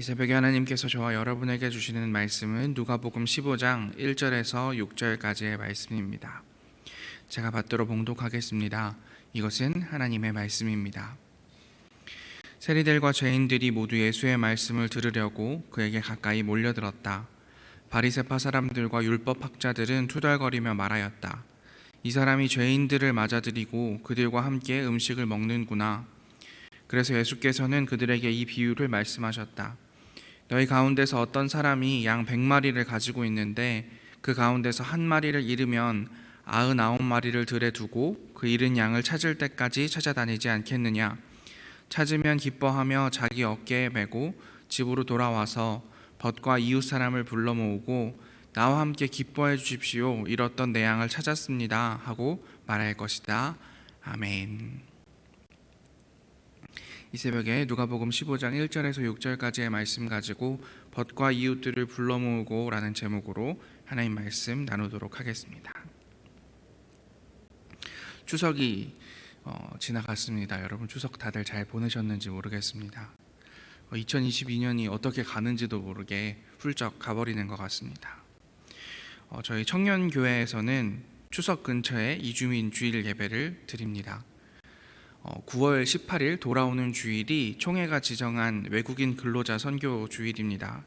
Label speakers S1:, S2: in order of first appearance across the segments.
S1: 이 새벽에 하나님께서 저와 여러분에게 주시는 말씀은 누가복음 15장 1절에서 6절까지의 말씀입니다. 제가 받들어 봉독하겠습니다. 이것은 하나님의 말씀입니다. 세리들과 죄인들이 모두 예수의 말씀을 들으려고 그에게 가까이 몰려들었다. 바리새파 사람들과 율법학자들은 투덜거리며 말하였다. 이 사람이 죄인들을 맞아들이고 그들과 함께 음식을 먹는구나. 그래서 예수께서는 그들에게 이 비유를 말씀하셨다. 너희 가운데서 어떤 사람이 양 100마리를 가지고 있는데 그 가운데서 한 마리를 잃으면 99마리를 들에 두고 그 잃은 양을 찾을 때까지 찾아다니지 않겠느냐. 찾으면 기뻐하며 자기 어깨에 메고 집으로 돌아와서 벗과 이웃 사람을 불러 모으고 나와 함께 기뻐해 주십시오. 잃었던 내 양을 찾았습니다 하고 말할 것이다. 아멘. 이 새벽에 누가복음 15장 1절에서 6절까지의 말씀 가지고 벗과 이웃들을 불러 모으고 라는 제목으로 하나님 말씀 나누도록 하겠습니다. 추석이 지나갔습니다. 여러분 추석 다들 잘 보내셨는지 모르겠습니다. 2022년이 어떻게 가는지도 모르게 훌쩍 가버리는 것 같습니다. 저희 청년교회에서는 추석 근처에 이주민 주일 예배를 드립니다. 9월 18일 돌아오는 주일이 총회가 지정한 외국인 근로자 선교 주일입니다.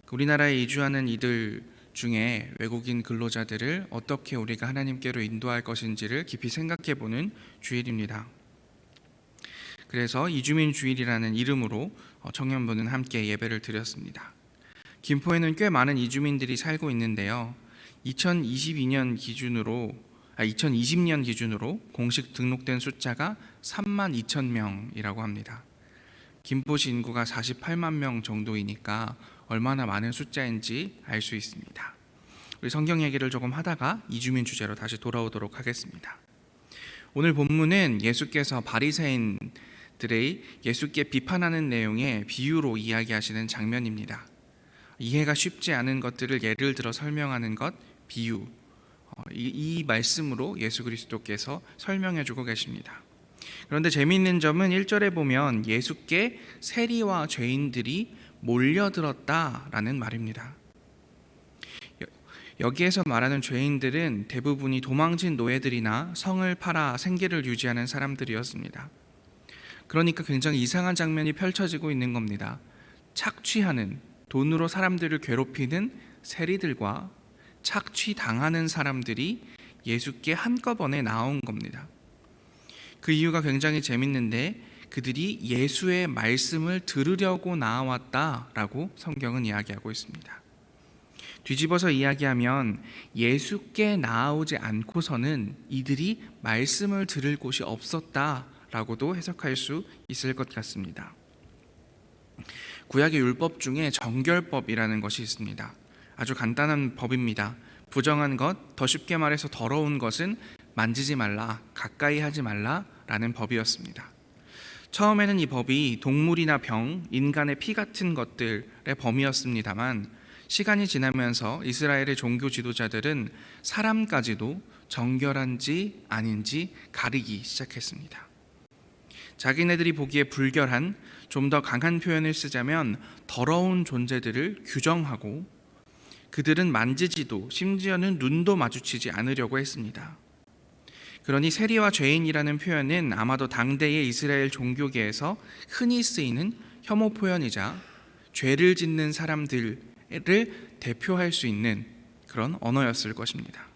S1: 우리나라에 이주하는 이들 중에 외국인 근로자들을 어떻게 우리가 하나님께로 인도할 것인지를 깊이 생각해보는 주일입니다. 그래서 이주민 주일이라는 이름으로 청년부는 함께 예배를 드렸습니다. 김포에는 꽤 많은 이주민들이 살고 있는데요. 2020년 기준으로 공식 등록된 숫자가 32,000명이라고 합니다. 김포시 인구가 48만 명 정도이니까 얼마나 많은 숫자인지 알 수 있습니다. 우리 성경 얘기를 조금 하다가 이주민 주제로 다시 돌아오도록 하겠습니다. 오늘 본문은 예수께서 바리새인들의 예수께 비판하는 내용의 비유로 이야기하시는 장면입니다. 이해가 쉽지 않은 것들을 예를 들어 설명하는 것, 비유. 이 말씀으로 예수 그리스도께서 설명해 주고 계십니다. 그런데 재미있는 점은 1절에 보면 예수께 세리와 죄인들이 몰려들었다라는 말입니다. 여기에서 말하는 죄인들은 대부분이 도망친 노예들이나 성을 팔아 생계를 유지하는 사람들이었습니다. 그러니까 굉장히 이상한 장면이 펼쳐지고 있는 겁니다. 착취하는, 돈으로 사람들을 괴롭히는 세리들과 착취당하는 사람들이 예수께 한꺼번에 나온 겁니다. 그 이유가 굉장히 재밌는데 그들이 예수의 말씀을 들으려고 나왔다라고 성경은 이야기하고 있습니다. 뒤집어서 이야기하면 예수께 나오지 않고서는 이들이 말씀을 들을 곳이 없었다라고도 해석할 수 있을 것 같습니다. 구약의 율법 중에 정결법이라는 것이 있습니다. 아주 간단한 법입니다. 부정한 것, 더 쉽게 말해서 더러운 것은 만지지 말라, 가까이 하지 말라라는 법이었습니다. 처음에는 이 법이 동물이나 병, 인간의 피 같은 것들의 범위였습니다만 시간이 지나면서 이스라엘의 종교 지도자들은 사람까지도 정결한지 아닌지 가리기 시작했습니다. 자기네들이 보기에 불결한, 좀 더 강한 표현을 쓰자면 더러운 존재들을 규정하고 그들은 만지지도 심지어는 눈도 마주치지 않으려고 했습니다. 그러니 세리와 죄인이라는 표현은 아마도 당대의 이스라엘 종교계에서 흔히 쓰이는 혐오 표현이자 죄를 짓는 사람들을 대표할 수 있는 그런 언어였을 것입니다.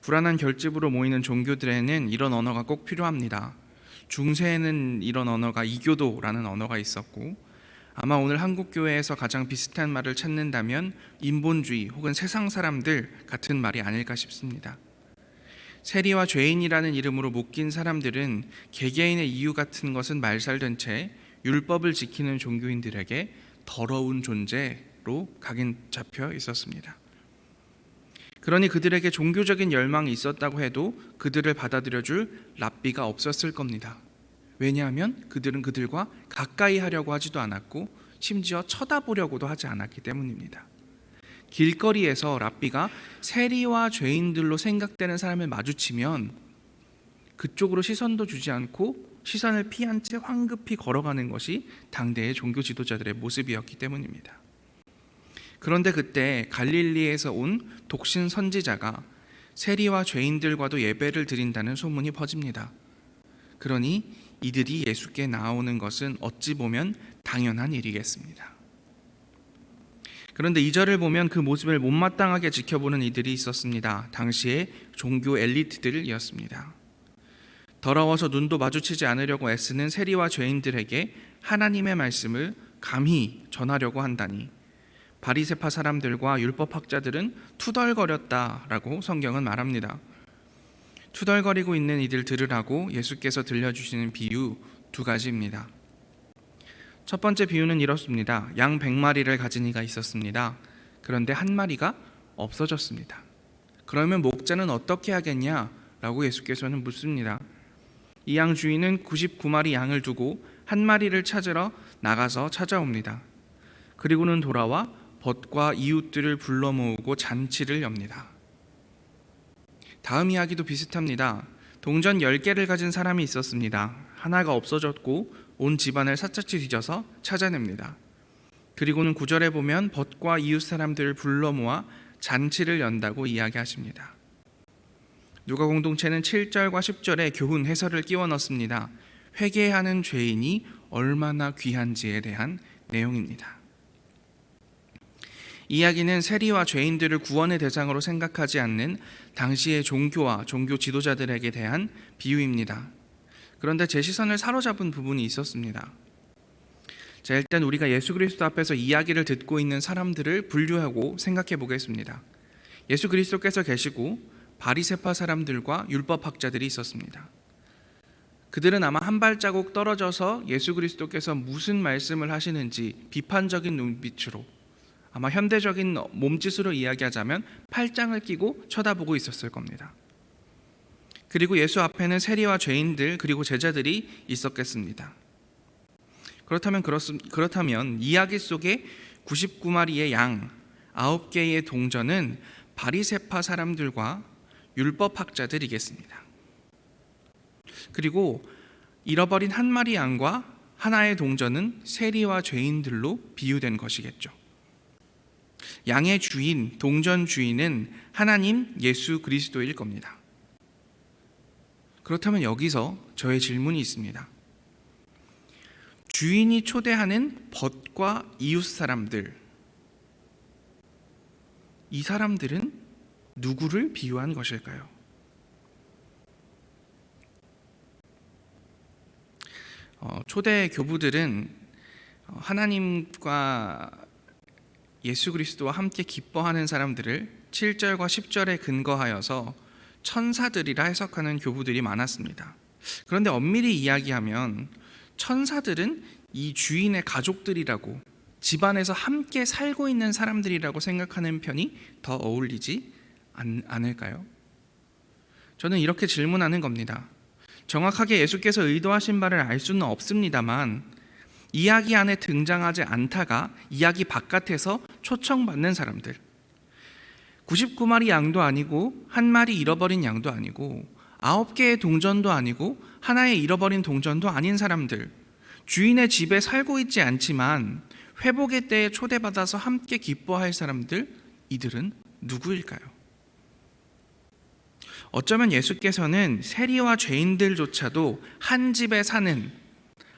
S1: 불안한 결집으로 모이는 종교들에는 이런 언어가 꼭 필요합니다. 중세에는 이런 언어가 이교도라는 언어가 있었고 아마 오늘 한국교회에서 가장 비슷한 말을 찾는다면 인본주의 혹은 세상 사람들 같은 말이 아닐까 싶습니다. 세리와 죄인이라는 이름으로 묶인 사람들은 개개인의 이유 같은 것은 말살된 채 율법을 지키는 종교인들에게 더러운 존재로 각인 잡혀 있었습니다. 그러니 그들에게 종교적인 열망이 있었다고 해도 그들을 받아들여줄 랍비가 없었을 겁니다. 왜냐하면 그들은 그들과 가까이 하려고 하지도 않았고 심지어 쳐다보려고도 하지 않았기 때문입니다. 길거리에서 랍비가 세리와 죄인들로 생각되는 사람을 마주치면 그쪽으로 시선도 주지 않고 시선을 피한 채 황급히 걸어가는 것이 당대의 종교 지도자들의 모습이었기 때문입니다. 그런데 그때 갈릴리에서 온 독신 선지자가 세리와 죄인들과도 예배를 드린다는 소문이 퍼집니다. 그러니 이들이 예수께 나오는 것은 어찌 보면 당연한 일이겠습니다. 그런데 2절을 보면 그 모습을 못마땅하게 지켜보는 이들이 있었습니다. 당시의 종교 엘리트들이었습니다. 더러워서 눈도 마주치지 않으려고 애쓰는 세리와 죄인들에게 하나님의 말씀을 감히 전하려고 한다니 바리새파 사람들과 율법학자들은 투덜거렸다라고 성경은 말합니다. 투덜거리고 있는 이들 들으라고 예수께서 들려주시는 비유 2가지입니다. 첫 번째 비유는 이렇습니다. 양 100마리를 가진 이가 있었습니다. 그런데 한 마리가 없어졌습니다. 그러면 목자는 어떻게 하겠냐라고 예수께서는 묻습니다. 이 양 주인은 99마리 양을 두고 한 마리를 찾으러 나가서 찾아옵니다. 그리고는 돌아와 벗과 이웃들을 불러 모으고 잔치를 엽니다. 다음 이야기도 비슷합니다. 동전 10개를 가진 사람이 있었습니다. 하나가 없어졌고 온 집안을 샅샅이 뒤져서 찾아냅니다. 그리고는 9절에 보면 벗과 이웃 사람들을 불러 모아 잔치를 연다고 이야기하십니다. 누가 공동체는 7절과 10절에 교훈 해설을 끼워 넣습니다. 회개하는 죄인이 얼마나 귀한지에 대한 내용입니다. 이야기는 세리와 죄인들을 구원의 대상으로 생각하지 않는 당시의 종교와 종교 지도자들에게 대한 비유입니다. 그런데 제 시선을 사로잡은 부분이 있었습니다. 자, 일단 우리가 예수 그리스도 앞에서 이야기를 듣고 있는 사람들을 분류하고 생각해 보겠습니다. 예수 그리스도께서 계시고 바리새파 사람들과 율법학자들이 있었습니다. 그들은 아마 한 발자국 떨어져서 예수 그리스도께서 무슨 말씀을 하시는지 비판적인 눈빛으로, 아마 현대적인 몸짓으로 이야기하자면 팔짱을 끼고 쳐다보고 있었을 겁니다. 그리고 예수 앞에는 세리와 죄인들 그리고 제자들이 있었겠습니다. 그렇다면 이야기 속에 99마리의 양, 9개의 동전은 바리새파 사람들과 율법학자들이겠습니다. 그리고 잃어버린 한 마리 양과 하나의 동전은 세리와 죄인들로 비유된 것이겠죠. 양의 주인, 동전 주인은 하나님 예수 그리스도일 겁니다. 그렇다면 여기서 저의 질문이 있습니다. 주인이 초대하는 벗과 이웃 사람들, 이 사람들은 누구를 비유한 것일까요? 초대 교부들은 하나님과 예수 그리스도와 함께 기뻐하는 사람들을 7절과 10절에 근거하여서 천사들이라 해석하는 교부들이 많았습니다. 그런데 엄밀히 이야기하면 천사들은 이 주인의 가족들이라고, 집안에서 함께 살고 있는 사람들이라고 생각하는 편이 더 어울리지 않을까요? 저는 이렇게 질문하는 겁니다. 정확하게 예수께서 의도하신 바를 알 수는 없습니다만 이야기 안에 등장하지 않다가 이야기 바깥에서 초청받는 사람들, 99마리 양도 아니고 한 마리 잃어버린 양도 아니고 9개의 동전도 아니고 하나의 잃어버린 동전도 아닌 사람들, 주인의 집에 살고 있지 않지만 회복의 때에 초대받아서 함께 기뻐할 사람들, 이들은 누구일까요? 어쩌면 예수께서는 세리와 죄인들조차도 한 집에 사는,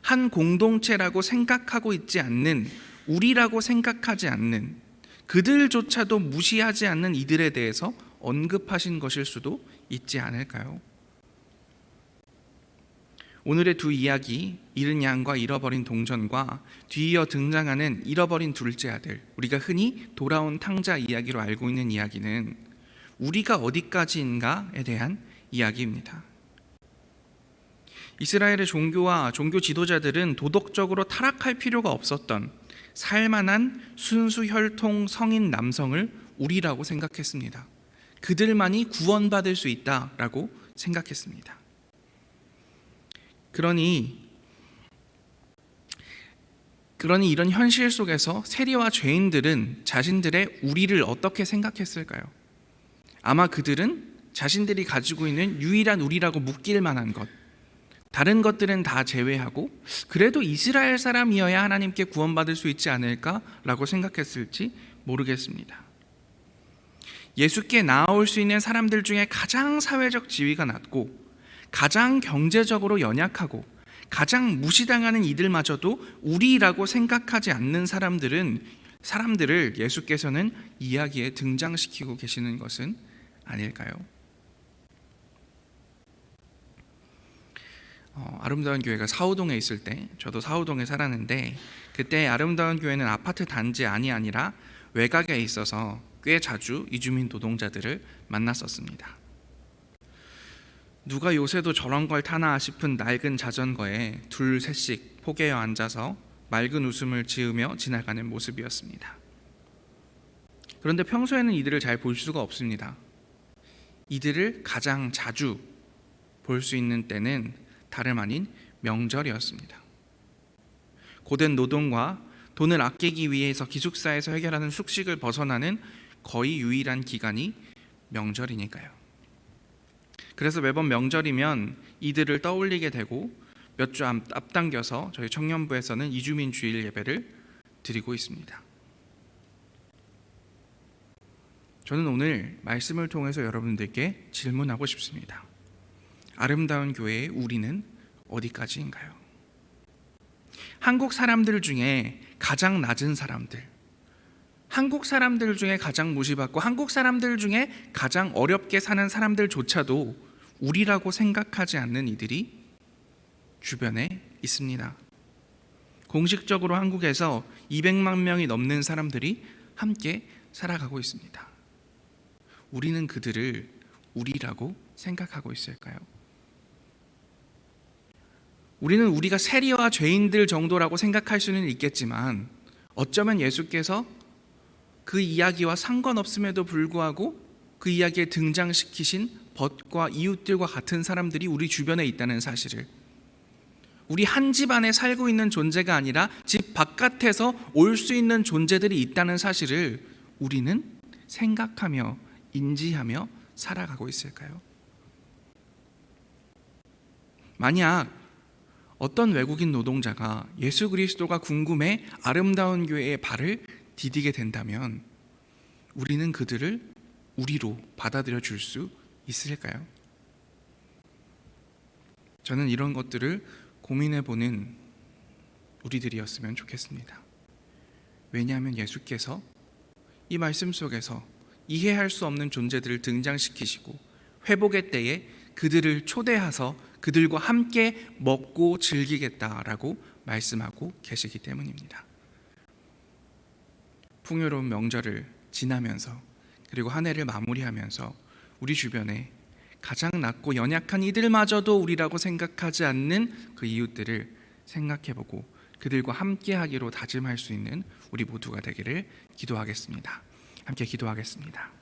S1: 한 공동체라고 생각하고 있지 않는, 우리라고 생각하지 않는, 그들조차도 무시하지 않는 이들에 대해서 언급하신 것일 수도 있지 않을까요? 오늘의 두 이야기, 잃은 양과 잃어버린 동전과 뒤이어 등장하는 잃어버린 둘째 아들, 우리가 흔히 돌아온 탕자 이야기로 알고 있는 이야기는 우리가 어디까지인가에 대한 이야기입니다. 이스라엘의 종교와 종교 지도자들은 도덕적으로 타락할 필요가 없었던 살만한 순수 혈통 성인 남성을 우리라고 생각했습니다. 그들만이 구원받을 수 있다라고 생각했습니다. 그러니 이런 현실 속에서 세리와 죄인들은 자신들의 우리를 어떻게 생각했을까요? 아마 그들은 자신들이 가지고 있는 유일한 우리라고 묻길 만한 것, 다른 것들은 다 제외하고 그래도 이스라엘 사람이어야 하나님께 구원받을 수 있지 않을까라고 생각했을지 모르겠습니다. 예수께 나아올 수 있는 사람들 중에 가장 사회적 지위가 낮고 가장 경제적으로 연약하고 가장 무시당하는 이들마저도 우리라고 생각하지 않는 사람들을 예수께서는 이야기에 등장시키고 계시는 것은 아닐까요? 아름다운 교회가 사우동에 있을 때 저도 사우동에 살았는데, 그때 아름다운 교회는 아파트 단지 안이 아니라 외곽에 있어서 꽤 자주 이주민 노동자들을 만났었습니다. 누가 요새도 저런 걸 타나 싶은 낡은 자전거에 둘 셋씩 포개어 앉아서 맑은 웃음을 지으며 지나가는 모습이었습니다. 그런데 평소에는 이들을 잘 볼 수가 없습니다. 이들을 가장 자주 볼 수 있는 때는 다름 아닌 명절이었습니다. 고된 노동과 돈을 아끼기 위해서 기숙사에서 해결하는 숙식을 벗어나는 거의 유일한 기간이 명절이니까요. 그래서 매번 명절이면 이들을 떠올리게 되고 몇 주 앞당겨서 저희 청년부에서는 이주민 주일 예배를 드리고 있습니다. 저는 오늘 말씀을 통해서 여러분들께 질문하고 싶습니다. 아름다운 교회의 우리는 어디까지인가요? 한국 사람들 중에 가장 낮은 사람들, 한국 사람들 중에 가장 무시받고 한국 사람들 중에 가장 어렵게 사는 사람들조차도 우리라고 생각하지 않는 이들이 주변에 있습니다. 공식적으로 한국에서 200만 명이 넘는 사람들이 함께 살아가고 있습니다. 우리는 그들을 우리라고 생각하고 있을까요? 우리는 우리가 세리와 죄인들 정도라고 생각할 수는 있겠지만 어쩌면 예수께서 그 이야기와 상관없음에도 불구하고 그 이야기에 등장시키신 벗과 이웃들과 같은 사람들이 우리 주변에 있다는 사실을, 우리 한 집 안에 살고 있는 존재가 아니라 집 바깥에서 올 수 있는 존재들이 있다는 사실을 우리는 생각하며 인지하며 살아가고 있을까요? 만약 어떤 외국인 노동자가 예수 그리스도가 궁금해 아름다운 교회의 발을 디디게 된다면 우리는 그들을 우리로 받아들여 줄 수 있을까요? 저는 이런 것들을 고민해 보는 우리들이었으면 좋겠습니다. 왜냐하면 예수께서 이 말씀 속에서 이해할 수 없는 존재들을 등장시키시고 회복의 때에 그들을 초대하서 그들과 함께 먹고 즐기겠다라고 말씀하고 계시기 때문입니다. 풍요로운 명절을 지나면서 그리고 한 해를 마무리하면서 우리 주변에 가장 낮고 연약한 이들마저도 우리라고 생각하지 않는 그 이웃들을 생각해보고 그들과 함께하기로 다짐할 수 있는 우리 모두가 되기를 기도하겠습니다. 함께 기도하겠습니다.